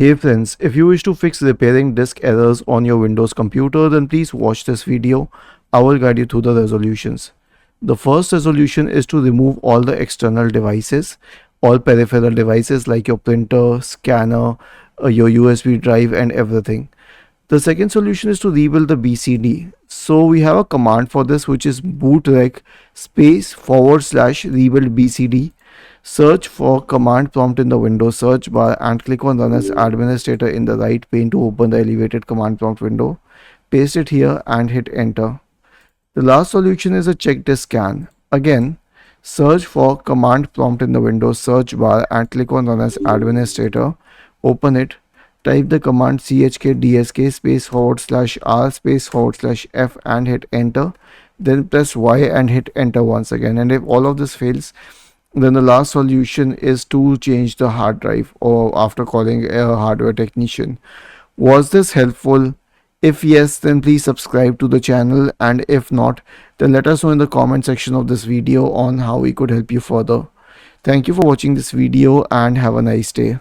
Hey friends, if you wish to fix repairing disk errors on your Windows computer, then please watch this video. I will guide you through the resolutions. The first resolution is to remove all the external devices, all peripheral devices like your printer, scanner, your USB drive and everything. The second solution is to rebuild the BCD. So we have a command for this, which is bootrec /rebuild BCD. Search for command prompt in the Windows search bar and click on Run as Administrator in the right pane to open the elevated command prompt window. Paste it here and hit enter. The last solution is a check disk scan. Again, search for command prompt in the Windows search bar and click on Run as Administrator. Open it. Type the command chkdsk /r/f and hit enter. Then press Y and hit enter once again. And if all of this fails, then the last solution is to change the hard drive or after calling a hardware technician. Was this helpful? If yes, then please subscribe to the channel, and if not, then let us know in the comment section of this video on how we could help you further. Thank you for watching this video and have a nice day.